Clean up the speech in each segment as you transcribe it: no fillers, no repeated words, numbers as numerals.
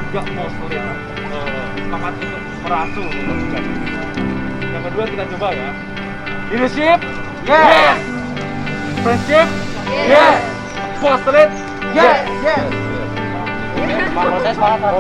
juga mau sulit semangat untuk merangkul juga. Yang kedua kita coba ya. Leadership, yes. Friendship, yes. Post-it, yes. Proses semangat.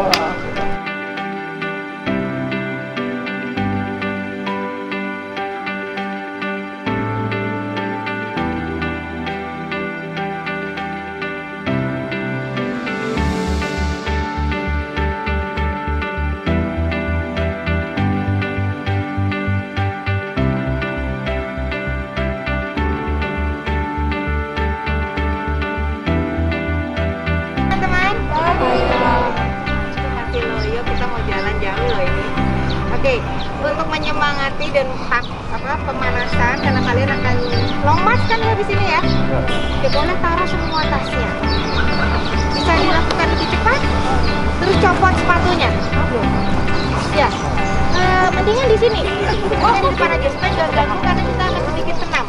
Oke, untuk menyemangati dan pemanasan karena kalian akan long march kan habis ini ya. Oke, boleh taruh semua tasnya. Bisa dilakukan lebih cepat. Terus copot sepatunya. Ya, mendingan di sini. Mendingan di depan aja supaya nggak ganggu karena kita akan sedikit senam.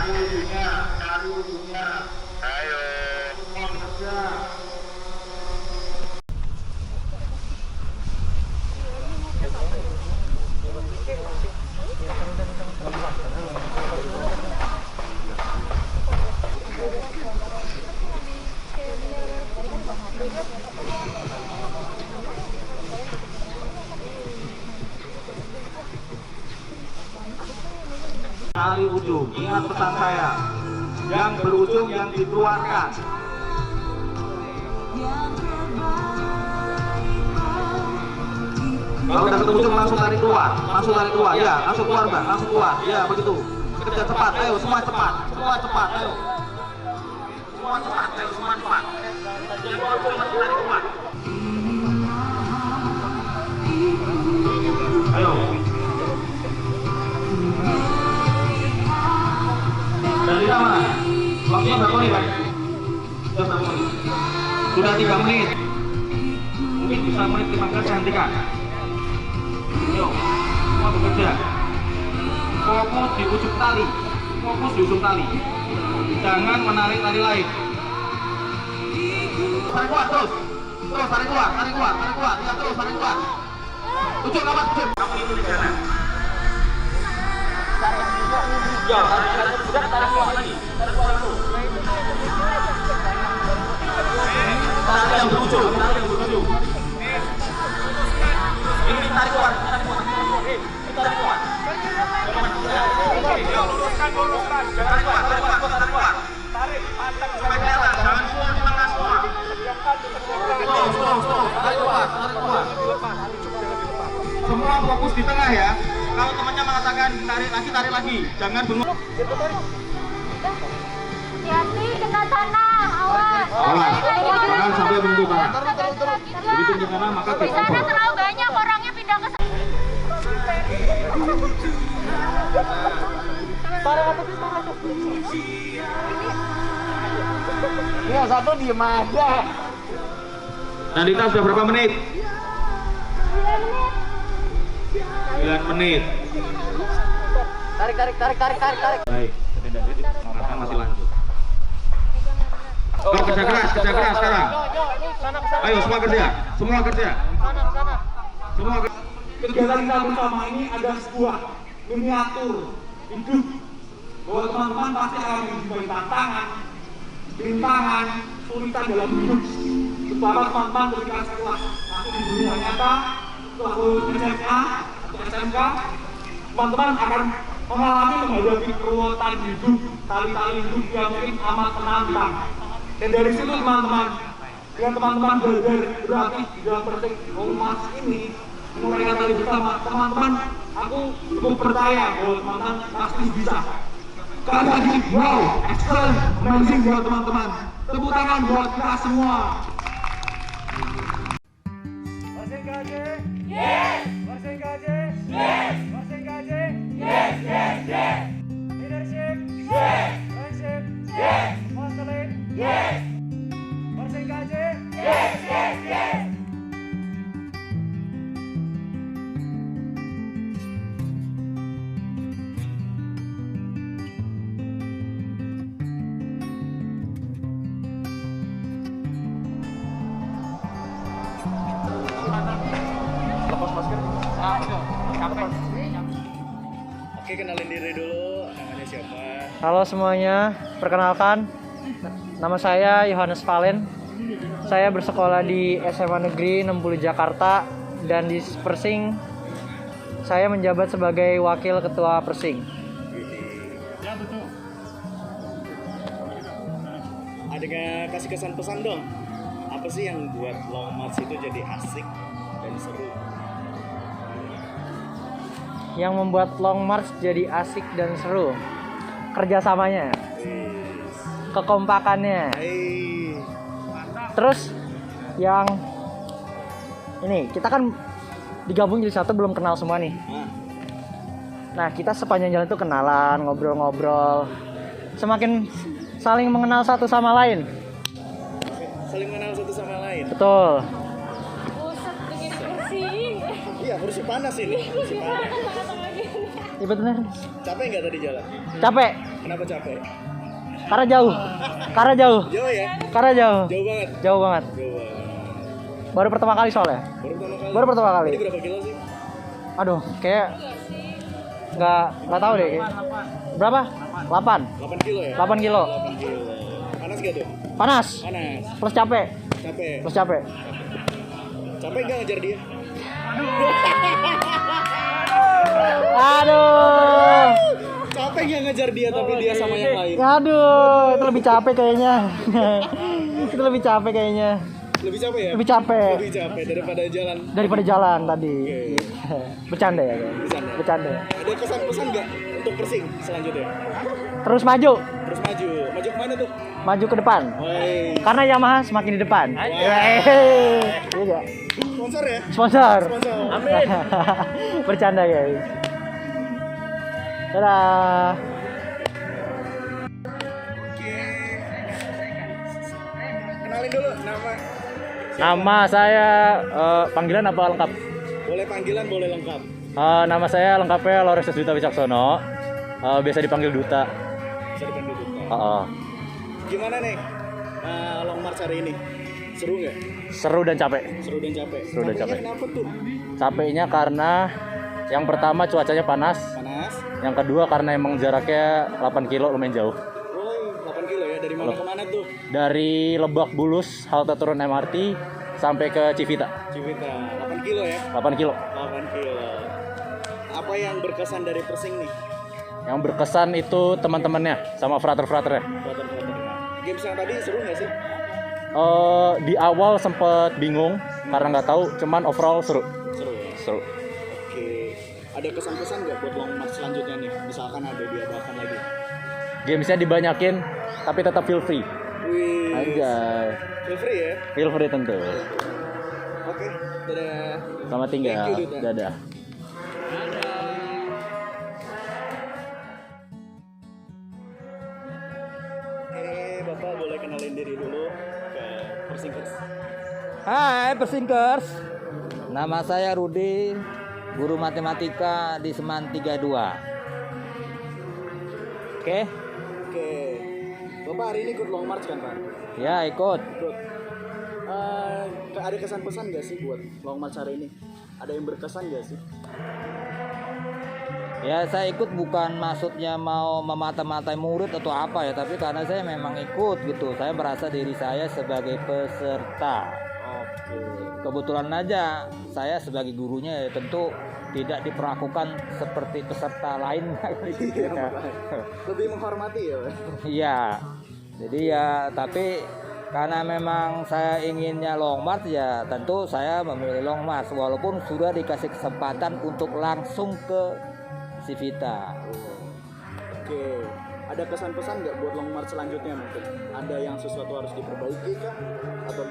Cari ujungnya. Ayo. Semua bekerja. Cari ujung, ingat pesan saya. Yang berujung yang dikeluarkan. Kalau udah ketemu ujung langsung tarik keluar, ya, langsung keluar mbak, langsung keluar, ya begitu. Kerja cepat, ayo semua cepat, ayo. Semua cepat, ayo semua cepat. Yang berujung langsung tarik keluar. Ayo. Dari mana? Waktunya berapa menit, Pak? Sudah 3 menit. Mungkin bisa menit 15 saya hentikan. Ayo, semua bekerja. Fokus di ujung tali. Jangan menarik tali lain. Tarik kuat terus. Tarik kuat. Ya, terus tarik kuat. Ujung awas, ujung. Kamu itu di sana. Ya, tarik kuat lagi. Tarik yang berujung. Ini tarik kuat. Tarik kuat. Tekan luruskan, jangan kuat. Tarik, pantang sampai kelihatan. Jangan semua di tengah semua. Diamkan, semua fokus di tengah ya. Kalau temannya mengatakan tarik lagi. Jangan bengong. Hati-hati kena tanah, awas. Jangan sampai menyentuh tanah. Begitu ke sana maka Di sana terlalu banyak orangnya pindah ke sana. Ya, satu diem aja. Nandita sudah berapa menit? 9 menit. Tarik. Baik. Maka masih lanjut. Oh, kerja keras sekarang. Ayo semua kerja. Semua kerja. Kegiatan kita bersama ini ada sebuah miniatur hidup bahwa teman-teman pasti akan menjumpai tantangan, rintangan, kesulitan dalam hidup. Terutama teman-teman ketika setelah masuk di dunia nyata, setelah lulus SMA atau SMK, teman-teman akan mengalami menghadapi keruwetan hidup, tali-tali hidup yang mungkin amat menantang. Dan dari situ teman-teman, dengan teman-teman belajar berlatih di dalam persing Longmarch ini, menurunkan tali bersama teman-teman, aku cukup percaya bahwa teman-teman pasti bisa. Sekali lagi, wow, excellent, amazing buat teman-teman. Tepuk tangan buat kita semua. Persing KJ? Yes! Persing KJ? Yes! Persing KJ? Yes, yes, yes! Leadership? Yes! Friendship? Yes! Counseling? Yes! Persing KJ? Yes, yes, yes! Oke, kenalin diri dulu. Namanya siapa? Halo semuanya, perkenalkan, nama saya Yohanes Valen. Saya bersekolah di SMA Negeri 60 Jakarta dan di Persing saya menjabat sebagai wakil ketua Persing. Ya betul. Ada kasih kesan pesan dong. Apa sih yang buat Longmarch itu jadi asik dan seru? Yang membuat Longmarch jadi asik dan seru, kerjasamanya, kekompakannya. Terus yang ini kita kan digabung jadi satu, belum kenal semua nih. Nah, kita sepanjang jalan itu kenalan, ngobrol-ngobrol, semakin saling mengenal satu sama lain. Saling mengenal satu sama lain. Betul. Pusat bikin pusing. Iya, kursi panas ini. Kursi panas. Iya benar. Capek nggak tadi jalan? Capek. Kenapa capek? Karena jauh. Jauh ya? Karena jauh. Jauh banget. Jauh banget. Jauh banget. Baru pertama kali soalnya. Baru pertama kali. Ini berapa kilo sih? Aduh, kayak nggak tahu deh. Berapa? 8. 8 kilo ya? 8 kilo. 8 kilo. Panas gak tuh? Panas. Panas. Plus capek. Capek. Plus capek. Capek nggak ngejar dia? Aduh. Capek nggak ngejar dia tapi dia sama yang lain? Aduh, itu lebih capek kayaknya. Itu lebih capek kayaknya. Lebih capek ya? Lebih capek Lebih capek daripada jalan tadi. Bercanda ya, guys. Bercanda. Bercanda. Ada pesan-pesan nggak untuk Persing selanjutnya? Terus maju. Terus maju. Maju kemana tuh? Maju ke depan. Woi. Karena Yamaha semakin di depan. Iya enggak? Sponsor ya? Sponsor. Sponsor. Amin. Bercanda, guys. Dadah. Kenalin dulu nama. Nama saya panggilan apa lengkap? Boleh panggilan, boleh lengkap. Nama saya lengkapnya Lawrence Duta Wicaksono. Biasa dipanggil Duta. Bisa dipanggil Duta. Gimana nih Longmarch hari ini? Seru nggak? Seru dan capek. Seru dan capek. Seru dan capek. Kenapa tuh? Capeknya karena yang pertama cuacanya panas. Panas. Yang kedua karena emang jaraknya 8 kilo lumayan jauh. Oh, 8 kilo ya. Dari mana ke mana tuh? Dari Lebak Bulus, halte turun MRT sampai ke Civita. Civita. 8 kilo ya? 8 kilo. 8 kilo. Apa yang berkesan dari Persing nih? Yang berkesan itu teman-temannya sama frater-fraternya. Games yang tadi seru nggak sih? Di awal sempet bingung karena nggak tahu, cuman overall seru. Seru ya? Seru. Oke. Ada kesan-kesan nggak buat long march selanjutnya nih? Misalkan ada diadakan lagi. Gamesnya dibanyakin, tapi tetap feel free. Wih. Anjay. Feel free ya? Feel free tentu. Oke. Dadah. Selamat tinggal. Thank you, Duta. Dadah. Bapak boleh kenalin diri dulu ke Persingkers. Hai Persingkers, nama saya Rudi, guru matematika di Seman 32. Oke, Oke. Bapak hari ini ikut long march kan, Pak? ya ikut. Ikut. Ada kesan pesan nggak sih buat long march hari ini? Ada yang berkesan nggak sih? Ya saya ikut bukan maksudnya mau memata-matai murid atau apa ya, tapi karena saya memang ikut gitu. Saya merasa diri saya sebagai peserta. Oke. Kebetulan aja saya sebagai gurunya ya tentu tidak diperlakukan seperti peserta lainnya. Iya, lebih menghormati ya, Pak? Iya. Jadi ya tapi karena memang saya inginnya long march ya tentu saya memilih long march walaupun sudah dikasih kesempatan untuk langsung ke Civita. Oke. Ada kesan-pesan nggak buat long march selanjutnya mungkin? Ada yang sesuatu harus diperbaiki kah? Atau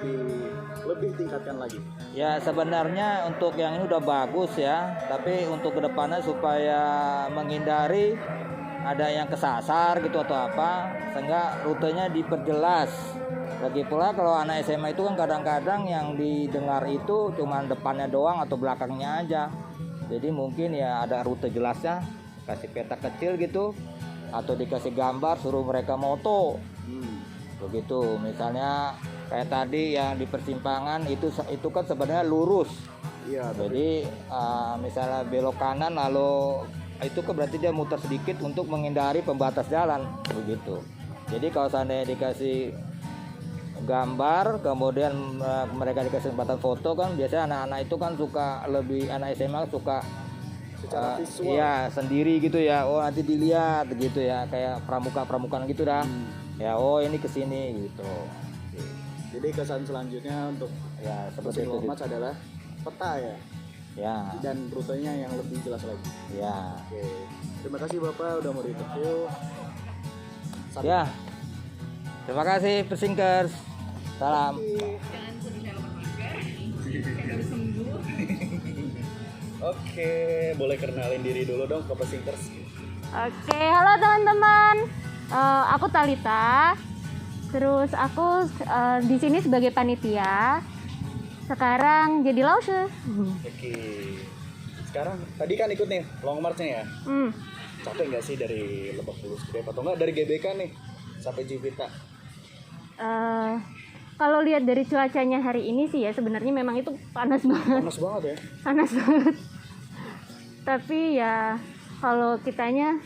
lebih tingkatkan lagi? Ya sebenarnya untuk yang ini udah bagus ya, tapi untuk kedepannya supaya menghindari ada yang kesasar gitu atau apa, sehingga rutenya diperjelas. Lagi pula kalau anak SMA itu kan kadang-kadang yang didengar itu cuma depannya doang atau belakangnya aja. Jadi mungkin ya ada rute jelasnya, kasih peta kecil gitu, atau dikasih gambar suruh mereka moto. Begitu, misalnya kayak tadi yang di persimpangan itu kan sebenarnya lurus. Iya. Jadi misalnya belok kanan lalu itu kan berarti dia muter sedikit untuk menghindari pembatas jalan begitu. Jadi kalau seandainya dikasih gambar kemudian mereka dikasih kesempatan foto kan biasanya anak-anak itu kan suka lebih anak SMA suka Secara visual. iya sendiri gitu ya. Oh nanti dilihat gitu ya kayak pramuka-pramukaan gitu dah. Ya oh ini kesini gitu. Jadi kesan selanjutnya untuk Ya seperti itu. long march adalah peta ya, Ya, dan rutenya yang lebih jelas lagi. ya. Oke. Terima kasih Bapak udah mau interview. Ya. Terima kasih Persingkers. Salam. Oke, boleh kenalin diri dulu dong ke Persingkers. Oke, halo teman-teman. Aku Talita. Terus aku di sini sebagai panitia. Sekarang jadi lause. Oke. Sekarang tadi kan ikut nih long march-nya ya. Capek nggak sih dari Lebak Bulus Gede atau enggak dari GBK nih sampai Civita? Kalau lihat dari cuacanya hari ini sih ya sebenarnya memang itu panas banget. Panas banget ya. Panas banget. Tapi ya kalau kitanya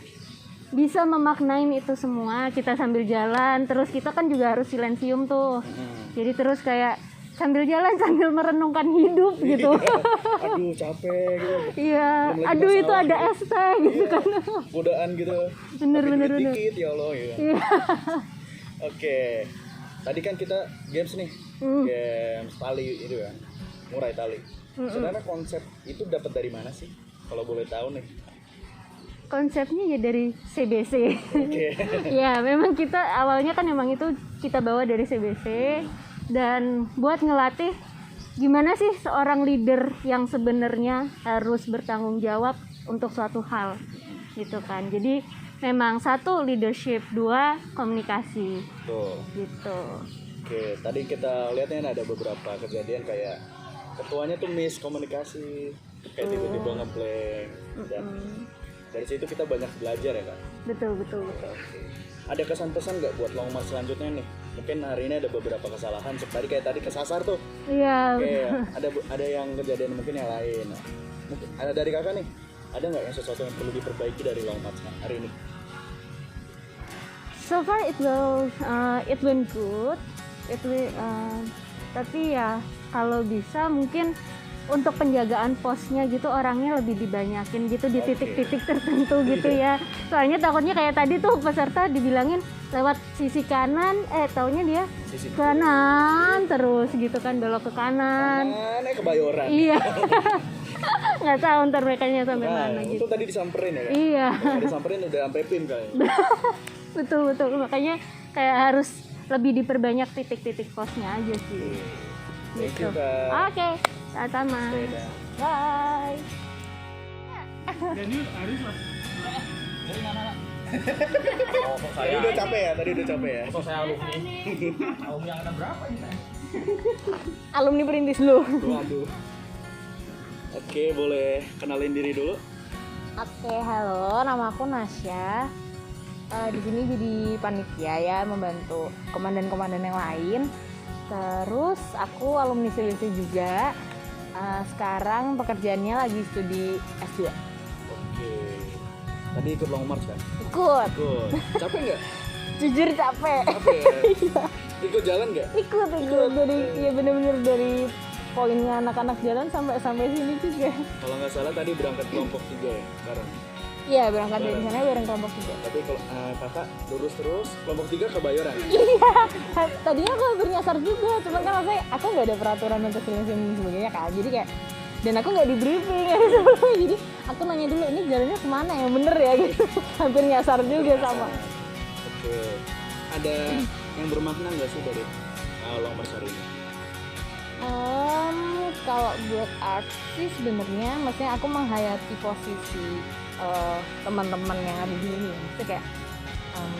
bisa memaknain itu semua, kita sambil jalan, terus kita kan juga harus silensium tuh. Jadi terus kayak sambil jalan sambil merenungkan hidup gitu. Aduh capek gitu. Iya, Belum lagi aduh itu masalah ada gitu. ST gitu kan. Godaan gitu. Bener, Tapi bener, duit bener. dikit ya Allah ya. Iya. Oke. Tadi kan kita games nih. Games tali itu kan. Murai tali. Sebenarnya konsep itu dapat dari mana sih? Kalau boleh tahu nih. Konsepnya ya dari CBC. Oke. Ya, memang kita awalnya kan memang itu kita bawa dari CBC dan buat ngelatih gimana sih seorang leader yang sebenarnya harus bertanggung jawab untuk suatu hal gitu kan. Jadi memang satu leadership, dua komunikasi Tuh. gitu. Oke, tadi kita lihatnya ada beberapa kejadian kayak ketuanya tuh miskomunikasi, kayak tiba-tiba ngeblank. Dan dari situ kita banyak belajar ya Kak. Betul, betul, betul. Oke. Ada kesan-pesan nggak buat long march selanjutnya nih? Mungkin hari ini ada beberapa kesalahan, seperti kayak tadi kesasar tuh. Iya. Oke, ada yang kejadian mungkin yang lain. Mungkin ada dari kakak nih, ada nggak yang sesuatu yang perlu diperbaiki dari long march hari ini? So far it went good. Tapi ya kalau bisa mungkin untuk penjagaan posnya gitu orangnya lebih dibanyakin gitu di titik-titik tertentu gitu ya. Soalnya takutnya kayak tadi tuh peserta dibilangin lewat sisi kanan, taunya dia kanan terus gitu kan, belok ke kanan. Kanan Kebayoran. Iya. Nggak tahu ntar mereka sampai mana gitu. Itu tadi disamperin ya kan? Iya. Disamperin udah sampai PIM kayaknya. Betul, makanya kayak harus lebih diperbanyak titik-titik posnya aja sih. Thank Gitu. you, Kak. Oke, sama-sama. Dadah. Bye. Tadi udah capek ya? Saya alumni. Alumni angkatan berapa ini? Alumni Perintis lu. Waduh. Oke, boleh kenalin diri dulu. Oke, halo, nama aku Nasya. Di sini jadi panitia ya, membantu komandan-komandan yang lain. Terus aku alumni CBC juga. Sekarang pekerjaannya lagi studi S2. Oke. Tadi ikut long march kan? Ikut. Capek nggak? Jujur capek. Ikut jalan nggak? Ikut dari ya bener-bener dari poinnya anak-anak jalan sampai sini juga. Kalau nggak salah tadi berangkat kelompok 3 ya sekarang. Iya, berangkat dari sana bareng kelompok 3. Tapi kalau kakak lurus terus kelompok 3 Kebayoran. Iya, tadinya aku bernyasar juga, cuman kan maksudnya aku nggak ada peraturan untuk silensium dan sebagainya kan, jadi kayak dan aku nggak di briefing gitu. Jadi aku nanya dulu ini jalannya kemana yang bener ya gitu. Hampir nyasar juga sama. Oke. Ada yang bermakna nggak sih dari long march hari ini? Kalau buat art sih sebenarnya, maksudnya aku menghayati posisi teman-teman yang ada di sini. Maksudnya kayak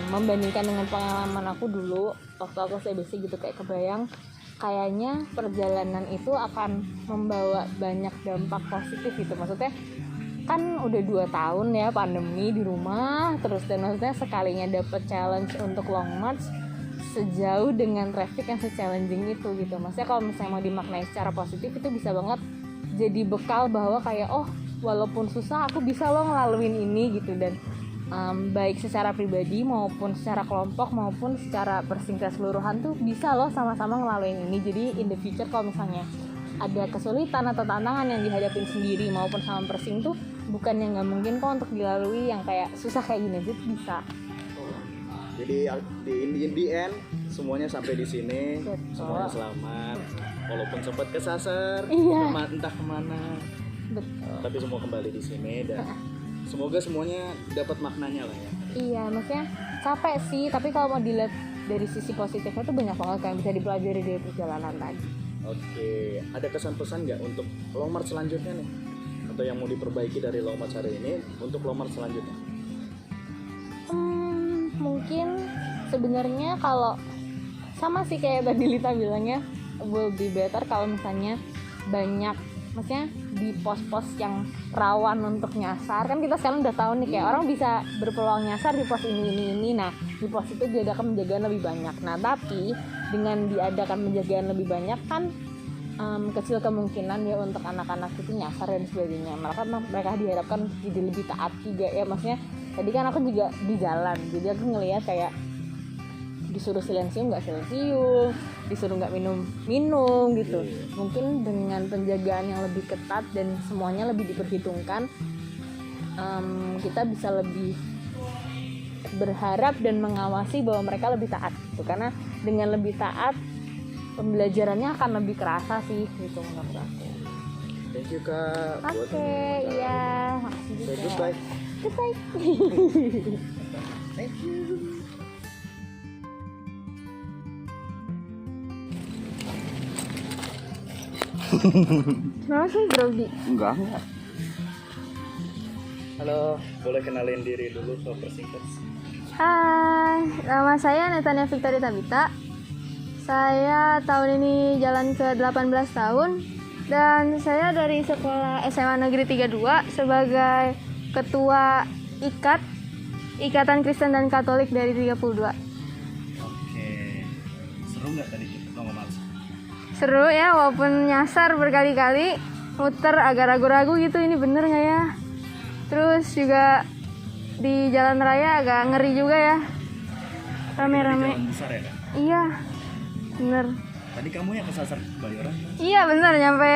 membandingkan dengan pengalaman aku dulu waktu aku CBC gitu, kayak kebayang kayaknya perjalanan itu akan membawa banyak dampak positif gitu. Maksudnya kan udah 2 tahun ya pandemi di rumah terus, dan maksudnya sekalinya dapet challenge untuk long march sejauh dengan traffic yang se-challenging itu gitu. Maksudnya kalau misalnya mau dimaknai secara positif itu bisa banget jadi bekal bahwa kayak oh walaupun susah aku bisa loh ngelaluin ini gitu. Dan baik secara pribadi maupun secara kelompok maupun secara persingkat keseluruhan tuh bisa loh sama-sama ngelaluin ini. Jadi in the future kalau misalnya ada kesulitan atau tantangan yang dihadapin sendiri maupun sama persing tuh bukan yang nggak mungkin kok untuk dilalui, yang kayak susah kayak gini itu bisa. Jadi in the end semuanya sampai di sini. Betul. Semuanya selamat. Walaupun sempat kesasar, Iya. entah kemana. Betul. Tapi semua kembali di sini dan semoga semuanya dapat maknanya lah ya. Iya, maksudnya capek sih, tapi kalau mau dilihat dari sisi positifnya tuh banyak banget yang bisa dipelajari dari perjalanan tadi. Oke, ada kesan-pesan nggak untuk long march selanjutnya nih? Atau yang mau diperbaiki dari long march hari ini untuk long march selanjutnya? Mungkin sebenarnya kalau sama sih kayak tadi Lita bilangnya, will be better kalau misalnya banyak, maksudnya di pos-pos yang rawan untuk nyasar. Kan kita sekarang udah tahu nih kayak orang bisa berpeluang nyasar di pos ini. Nah di pos itu diadakan penjagaan lebih banyak. Nah tapi dengan diadakan penjagaan lebih banyak kan kecil kemungkinan ya untuk anak-anak itu nyasar dan sebagainya. Mereka diharapkan jadi lebih taat juga ya. Maksudnya tadi kan aku juga di jalan, jadi aku ngelihat kayak disuruh silensium nggak silensium, disuruh nggak minum gitu. Mungkin dengan penjagaan yang lebih ketat dan semuanya lebih diperhitungkan, kita bisa lebih berharap dan mengawasi bahwa mereka lebih taat gitu. Karena dengan lebih taat pembelajarannya akan lebih kerasa sih gitu menurut aku. Thank you Kak. Oke, iya, makasih juga. Goodbye. Goodbye. Thank you. Kenapa sih grogi? Enggak. Halo, boleh kenalin diri dulu ke persingkat? Hai, nama saya Netania Victoria Tabita. Saya tahun ini jalan ke 18 tahun dan saya dari sekolah SMA Negeri 32 sebagai Ketua Ikatan Kristen dan Katolik dari 32. Oke. Seru nggak tadi long march? Seru ya, walaupun nyasar berkali-kali, muter agak ragu-ragu gitu ini bener nggak ya. Terus juga di jalan raya agak ngeri juga ya, rame-rame. Jalan besar ya Kak? Iya, bener. Tadi kamu yang kesasar Kebayoran? Iya bener, nyampe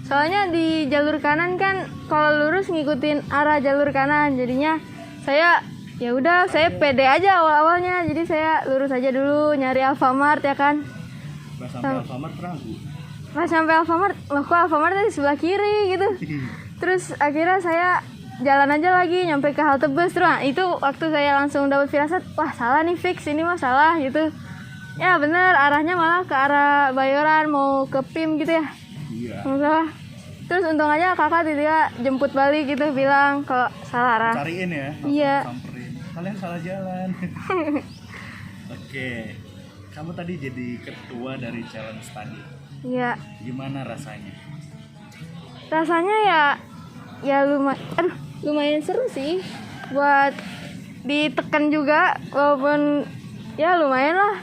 Soalnya di jalur kanan kan kalau lurus ngikutin arah jalur kanan, jadinya saya ya udah saya pede aja awal-awalnya. Jadi saya lurus aja dulu nyari Alfamart ya kan. Pas sampai Alfamart ragu. Pas sampai Alfamart, loh kok Alfamart di sebelah kiri gitu. Terus akhirnya saya jalan aja lagi nyampe ke halte bus. Terus itu waktu saya langsung dapat firasat, wah salah nih, fix ini mah salah gitu. Ya bener, arahnya malah ke arah Bayoran mau ke PIM gitu ya. Iya. Salah. Terus untung aja kakak tiba jemput balik gitu, bilang kalau salah arah. Cariin ya. Iya. Samperin. Kalian salah jalan. Oke. Kamu tadi jadi ketua dari challenge tadi. Iya. Gimana rasanya? Rasanya ya lumayan seru sih, buat ditekan juga, walaupun ya lumayan lah.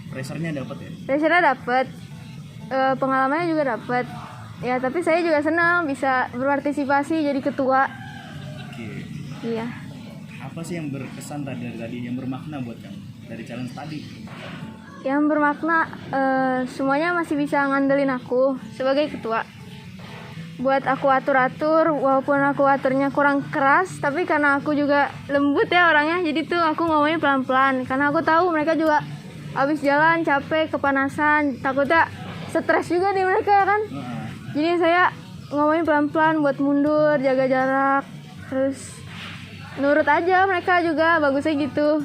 Pressure-nya dapat ya? Pressure-nya dapat, pengalamannya juga dapat. Ya tapi saya juga senang bisa berpartisipasi jadi ketua. Oke. Iya. Apa sih yang berkesan tadi yang bermakna buat kamu dari challenge tadi? Yang bermakna semuanya masih bisa ngandelin aku sebagai ketua. Buat aku atur-atur, walaupun aku aturnya kurang keras, tapi karena aku juga lembut ya orangnya, jadi tuh aku ngomongnya pelan-pelan. Karena aku tahu mereka juga habis jalan capek, kepanasan, takutnya stres juga nih mereka ya kan. Jadi saya ngomongin pelan-pelan buat mundur, jaga jarak, terus nurut aja mereka juga, bagusnya gitu.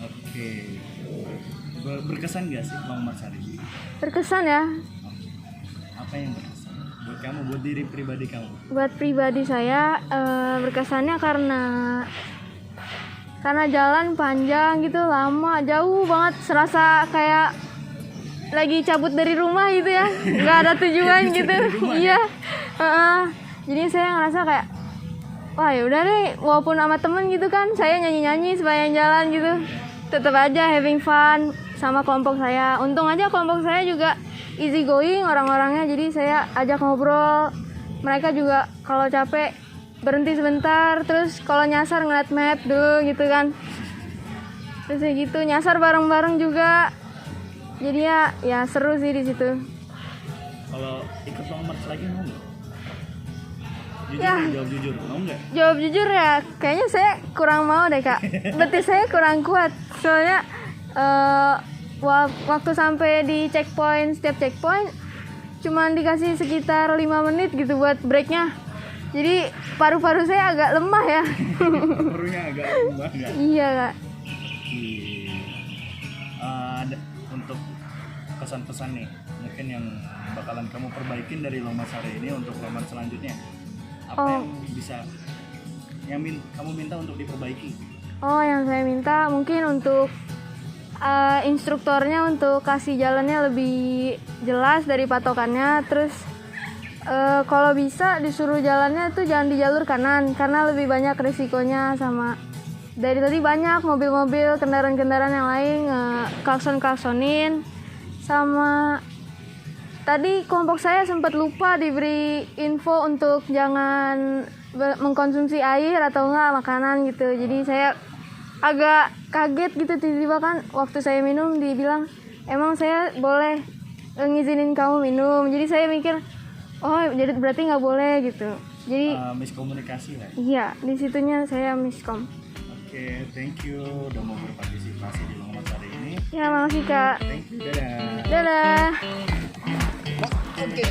Oke. Berkesan gak sih Long March hari ini? Berkesan ya. Apa yang berkesan? Buat kamu, buat diri pribadi kamu? Buat pribadi saya berkesannya karena jalan panjang gitu, lama, jauh banget, serasa kayak lagi cabut dari rumah gitu ya, nggak ada tujuan gitu. Iya. Jadi saya ngerasa kayak wah ya udah deh, walaupun sama temen gitu kan, saya nyanyi sepanjang jalan gitu, tetap aja having fun sama kelompok saya. Untung aja kelompok saya juga easy going orang-orangnya, jadi saya ajak ngobrol. Mereka juga kalau capek berhenti sebentar, terus kalau nyasar ngeliat map dulu gitu kan. Terus kayak gitu nyasar bareng-bareng juga. Jadi ya seru sih di situ. Kalau ikut Long March lagi mau nggak? Jujur, Ya. Jawab jujur, mau nggak? Jawab jujur ya, kayaknya saya kurang mau deh kak. Betis saya kurang kuat. Soalnya waktu sampai di checkpoint, setiap checkpoint cuman dikasih sekitar 5 menit gitu buat breaknya. Jadi paru-paru saya agak lemah ya. Parunya agak lemah nggak? Iya kak. Ada untuk pesan-pesan nih mungkin yang bakalan kamu perbaikin dari Long March hari ini untuk Long March selanjutnya, apa yang bisa kamu minta untuk diperbaiki? Yang saya minta mungkin untuk instruktornya untuk kasih jalannya lebih jelas dari patokannya. Terus kalau bisa disuruh jalannya tuh jangan di jalur kanan karena lebih banyak risikonya. Sama dari tadi banyak mobil-mobil, kendaraan-kendaraan yang lain klakson-klaksonin. Sama tadi kelompok saya sempat lupa diberi info untuk jangan mengkonsumsi air atau enggak makanan gitu. Jadi saya agak kaget gitu, tiba-tiba kan waktu saya minum dibilang emang saya boleh ngizinin kamu minum. Jadi saya mikir oh jadi berarti nggak boleh gitu. Jadi Miskomunikasi lah. iya, di situnya saya miskom. Oke, thank you udah mau berpartisipasi di Long March hari ini. Ya makasih kak. Thank you, dadah. Dadah. Thank you.